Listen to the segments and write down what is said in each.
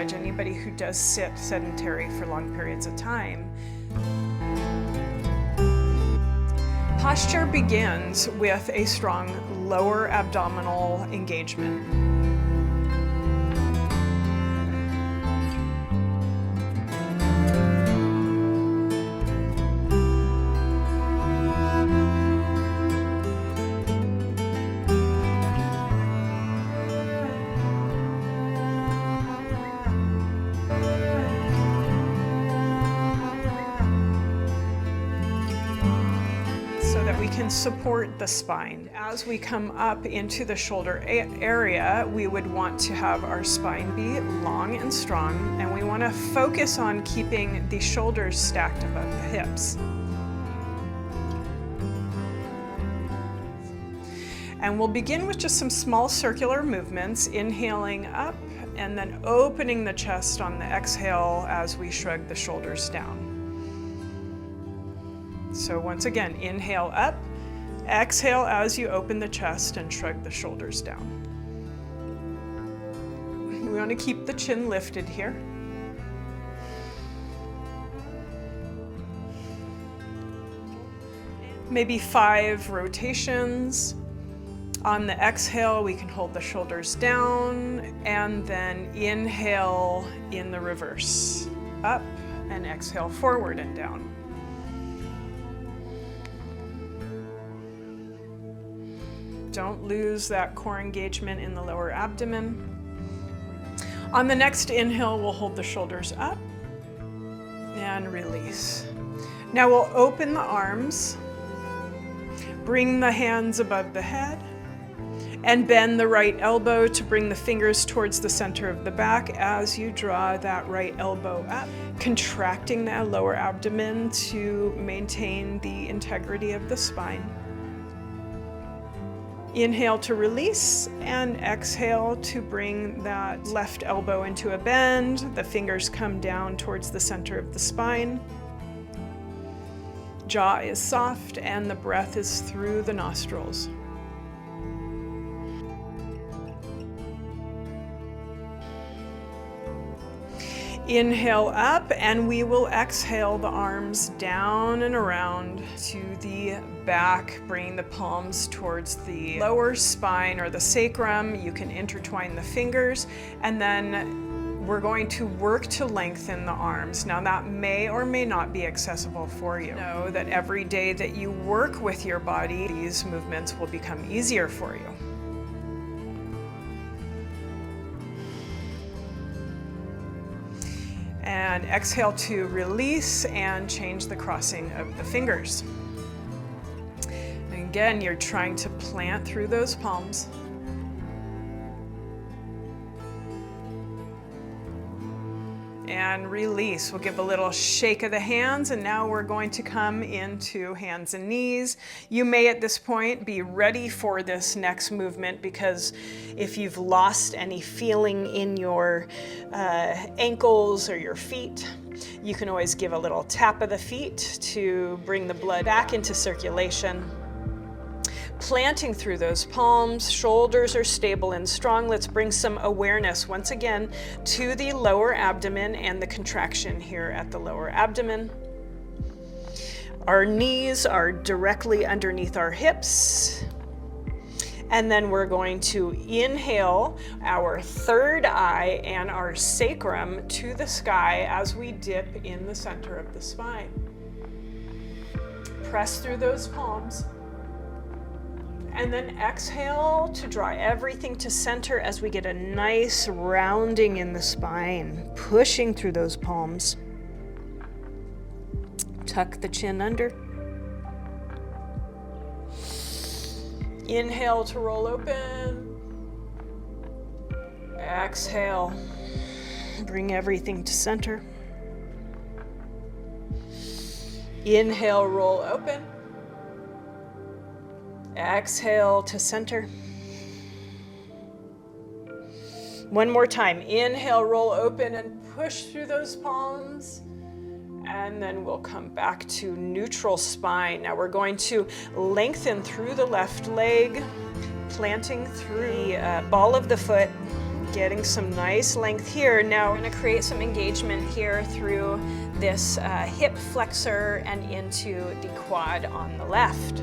encourage anybody who does sit sedentary for long periods of time. Posture begins with a strong lower abdominal engagement. We can support the spine. As we come up into the shoulder area, we would want to have our spine be long and strong, and we want to focus on keeping the shoulders stacked above the hips. And we'll begin with just some small circular movements, inhaling up and then opening the chest on the exhale as we shrug the shoulders down. So once again, inhale up, exhale as you open the chest and shrug the shoulders down. We want to keep the chin lifted here. Maybe 5 rotations. On the exhale, we can hold the shoulders down and then inhale in the reverse. Up and exhale forward and down. Don't lose that core engagement in the lower abdomen. On the next inhale, we'll hold the shoulders up and release. Now we'll open the arms, bring the hands above the head, and bend the right elbow to bring the fingers towards the center of the back as you draw that right elbow up, contracting that lower abdomen to maintain the integrity of the spine. Inhale to release and exhale to bring that left elbow into a bend. The fingers come down towards the center of the spine. Jaw is soft and the breath is through the nostrils. Inhale up, and we will exhale the arms down and around to the back, bringing the palms towards the lower spine or the sacrum. You can intertwine the fingers, and then we're going to work to lengthen the arms. Now that may or may not be accessible for you. Know that every day that you work with your body, these movements will become easier for you. And exhale to release and change the crossing of the fingers. And again, you're trying to plant through those palms. And release. We'll give a little shake of the hands, and now we're going to come into hands and knees. You may at this point be ready for this next movement, because if you've lost any feeling in your ankles or your feet, you can always give a little tap of the feet to bring the blood back into circulation. Planting through those palms, shoulders are stable and strong. Let's bring some awareness once again to the lower abdomen and the contraction here at the lower abdomen. Our knees are directly underneath our hips. And then we're going to inhale our third eye and our sacrum to the sky as we dip in the center of the spine. Press through those palms. And then exhale to draw everything to center as we get a nice rounding in the spine, pushing through those palms. Tuck the chin under. Inhale to roll open. Exhale. Bring everything to center. Inhale, roll open. Exhale to center. One more time. Inhale, roll open and push through those palms. And then we'll come back to neutral spine. Now we're going to lengthen through the left leg, planting through the ball of the foot, Getting some nice length here. Now we're going to create some engagement here through this hip flexor and into the quad on the left.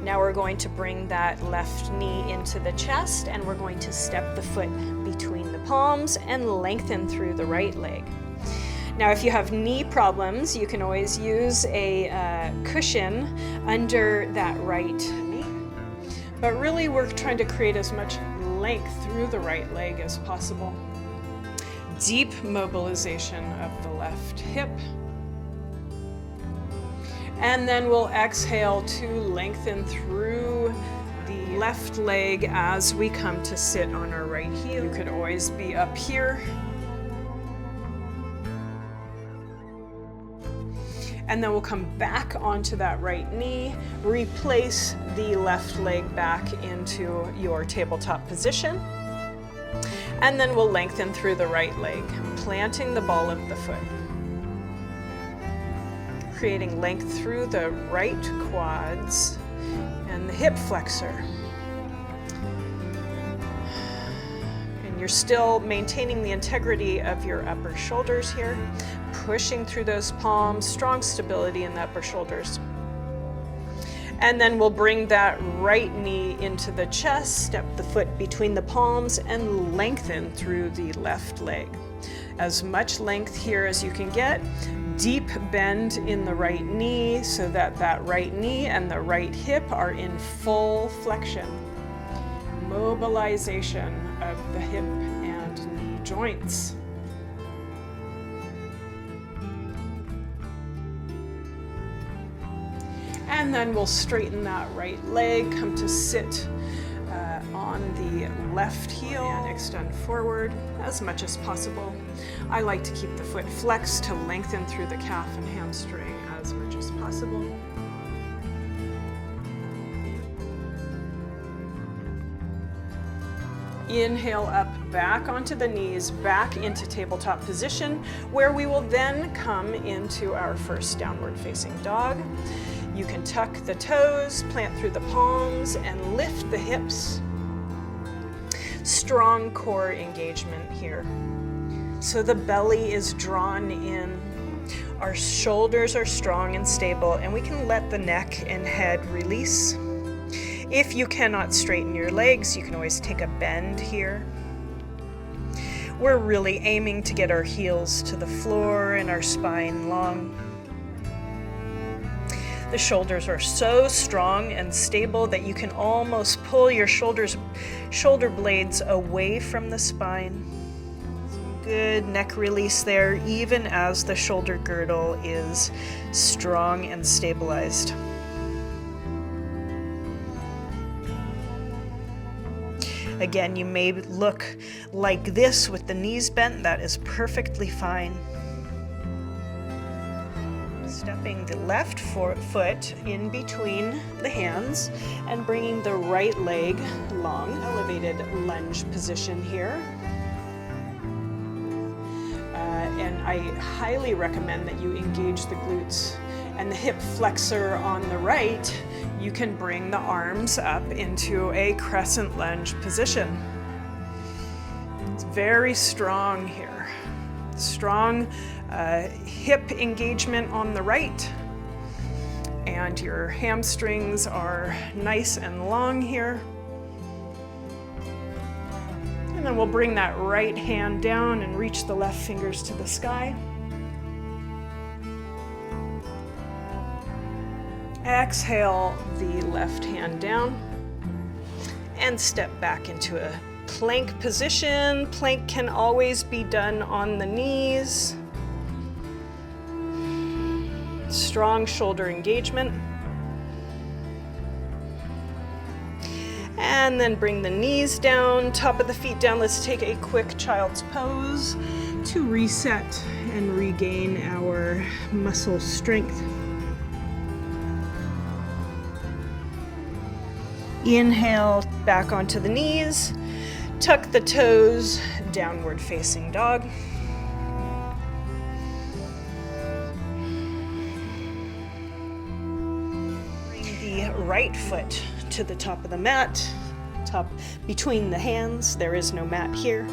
Now we're going to bring that left knee into the chest, and we're going to step the foot between the palms and lengthen through the right leg. Now, if you have knee problems, you can always use a cushion under that right knee. But really, we're trying to create as much length through the right leg as possible. Deep mobilization of the left hip. And then we'll exhale to lengthen through the left leg as we come to sit on our right heel. You could always be up here. And then we'll come back onto that right knee, replace the left leg back into your tabletop position. And then we'll lengthen through the right leg, planting the ball of the foot. Creating length through the right quads and the hip flexor. And you're still maintaining the integrity of your upper shoulders here. Pushing through those palms, strong stability in the upper shoulders. And then we'll bring that right knee into the chest, step the foot between the palms, and lengthen through the left leg. As much length here as you can get. Deep bend in the right knee so that that right knee and the right hip are in full flexion. Mobilization of the hip and knee joints. And then we'll straighten that right leg, come to sit on the left heel and extend forward as much as possible. I like to keep the foot flexed to lengthen through the calf and hamstring as much as possible. Inhale up, back onto the knees, back into tabletop position, where we will then come into our first downward facing dog. You can tuck the toes, plant through the palms, and lift the hips. Strong core engagement here. So the belly is drawn in, our shoulders are strong and stable, and we can let the neck and head release. If you cannot straighten your legs, you can always take a bend here. We're really aiming to get our heels to the floor and our spine long. The shoulders are so strong and stable that you can almost pull your shoulder blades away from the spine. Some good neck release there, even as the shoulder girdle is strong and stabilized. Again, you may look like this with the knees bent. That is perfectly fine. Stepping the left foot in between the hands and bringing the right leg long, elevated lunge position here. And I highly recommend that you engage the glutes and the hip flexor on the right. You can bring the arms up into a crescent lunge position. It's very strong here. Strong hip engagement on the right, and your hamstrings are nice and long here. And then we'll bring that right hand down and reach the left fingers to the sky. Exhale the left hand down and step back into a plank position. Plank can always be done on the knees. Strong shoulder engagement. And then bring the knees down, top of the feet down. Let's take a quick child's pose to reset and regain our muscle strength. Inhale back onto the knees, tuck the toes, downward facing dog. Bring the right foot to the top of the mat. tabletop between the hands. There is no mat here.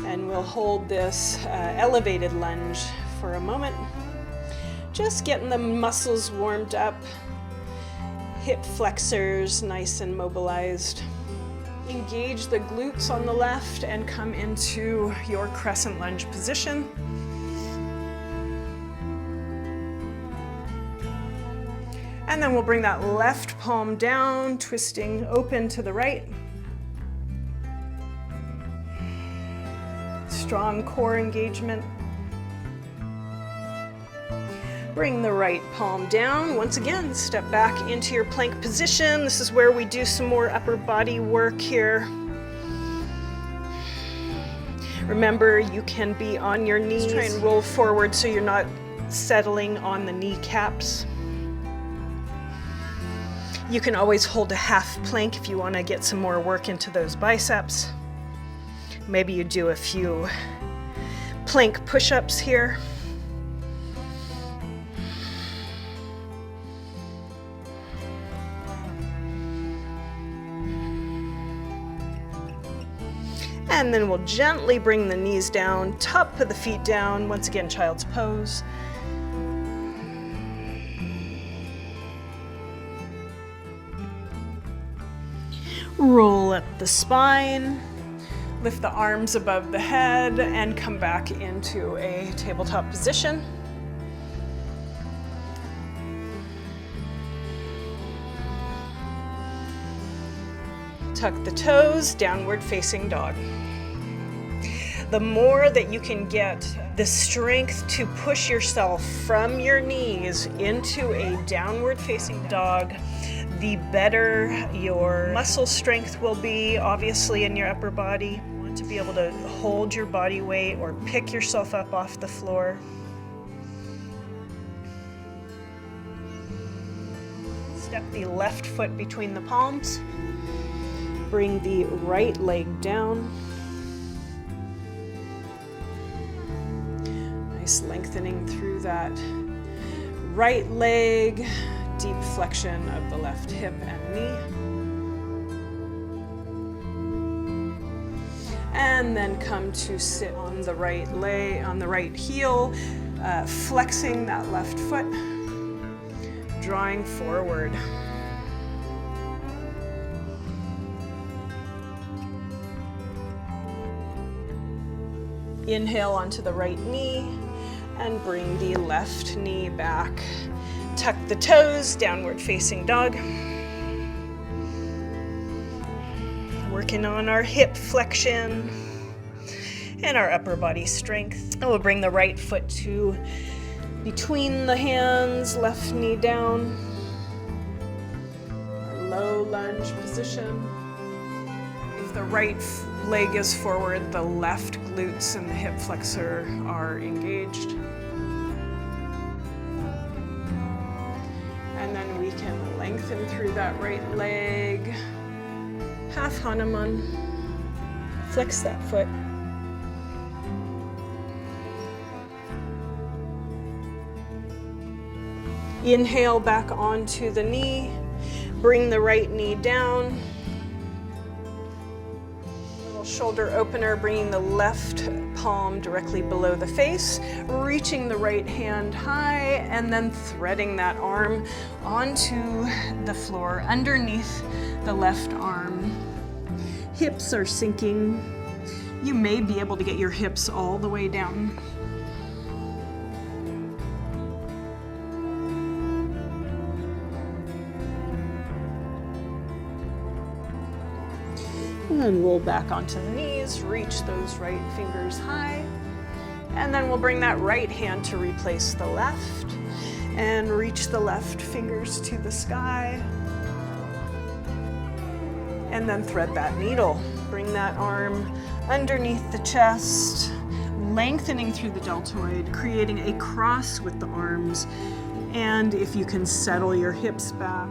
And we'll hold this elevated lunge for a moment. Just getting the muscles warmed up. Hip flexors nice and mobilized. Engage the glutes on the left and come into your crescent lunge position. And then we'll bring that left palm down, twisting open to the right. Strong core engagement. Bring the right palm down. Once again, step back into your plank position. This is where we do some more upper body work here. Remember, you can be on your knees. Try and roll forward so you're not settling on the kneecaps. You can always hold a half plank if you want to get some more work into those biceps. Maybe you do a few plank push-ups here. And then we'll gently bring the knees down, top of the feet down. Once again, child's pose. Roll up the spine, lift the arms above the head, and come back into a tabletop position. Tuck the toes, downward facing dog. The more that you can get the strength to push yourself from your knees into a downward facing dog, the better your muscle strength will be, obviously, in your upper body. You want to be able to hold your body weight or pick yourself up off the floor. Step the left foot between the palms. Bring the right leg down. Nice lengthening through that right leg. Deep flexion of the left hip and knee. And then come to sit on the right leg, on the right heel, flexing that left foot, drawing forward. Inhale onto the right knee and bring the left knee back. Tuck the toes, downward facing dog. Working on our hip flexion and our upper body strength. And we'll bring the right foot to between the hands, left knee down. Our low lunge position. If the right leg is forward, the left glutes and the hip flexor are engaged. And then we can lengthen through that right leg. Half Hanuman. Flex that foot. Inhale back onto the knee. Bring the right knee down. Little shoulder opener, bringing the left palm directly below the face, reaching the right hand high, and then threading that arm onto the floor underneath the left arm. Hips are sinking. You may be able to get your hips all the way down. And then roll back onto the knees, reach those right fingers high. And then we'll bring that right hand to replace the left and reach the left fingers to the sky. And then thread that needle. Bring that arm underneath the chest, lengthening through the deltoid, creating a cross with the arms. And if you can settle your hips back.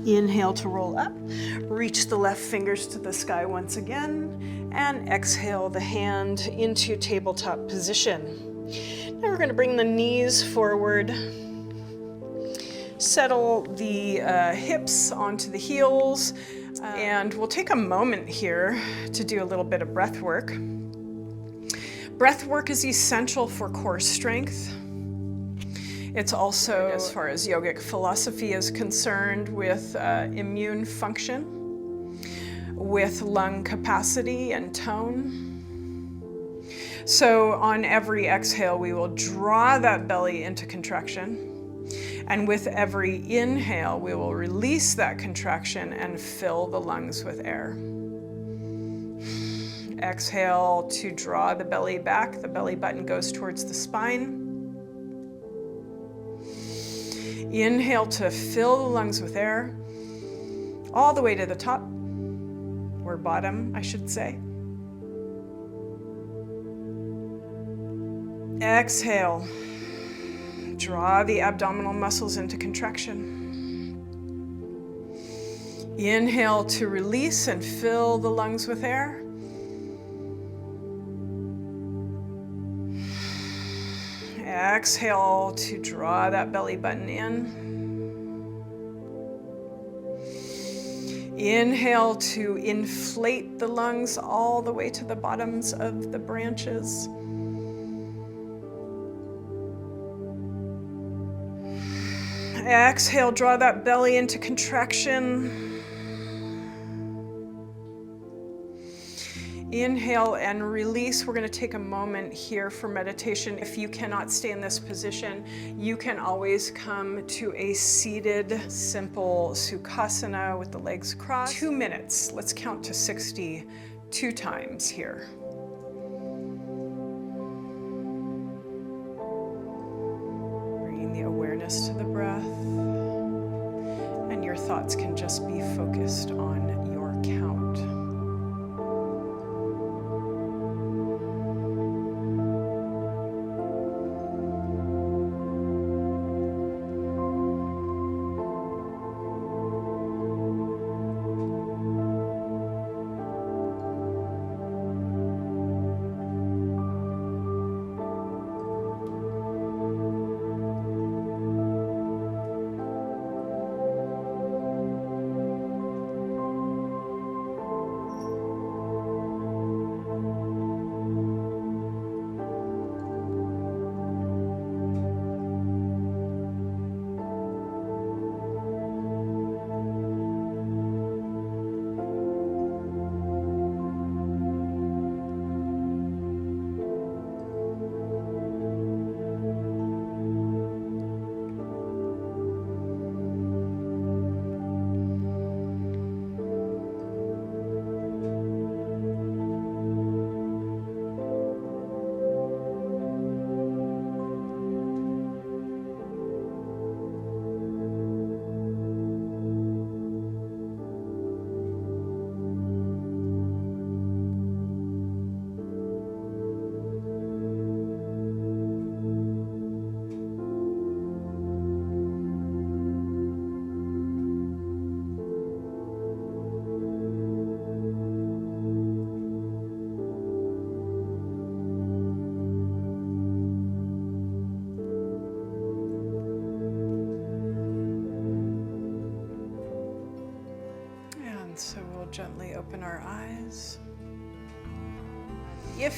Inhale to roll up, reach the left fingers to the sky once again, and exhale the hand into tabletop position. Now we're going to bring the knees forward, settle the hips onto the heels, and we'll take a moment here to do a little bit of breath work. Breath work is essential for core strength. It's also, as far as yogic philosophy is concerned, with immune function, with lung capacity and tone. So on every exhale, we will draw that belly into contraction. And with every inhale, we will release that contraction and fill the lungs with air. Exhale to draw the belly back. The belly button goes towards the spine. Inhale to fill the lungs with air, all the way to the top, or bottom, I should say. Exhale, draw the abdominal muscles into contraction. Inhale to release and fill the lungs with air. Exhale to draw that belly button in. Inhale to inflate the lungs all the way to the bottoms of the branches. Exhale, draw that belly into contraction. Inhale and release. We're going to take a moment here for meditation. If you cannot stay in this position, you can always come to a seated, simple Sukhasana with the legs crossed. 2 minutes. Let's count to 60 2 times here. Bringing the awareness to the breath, and your thoughts can just be focused on your count. So we'll gently open our eyes. If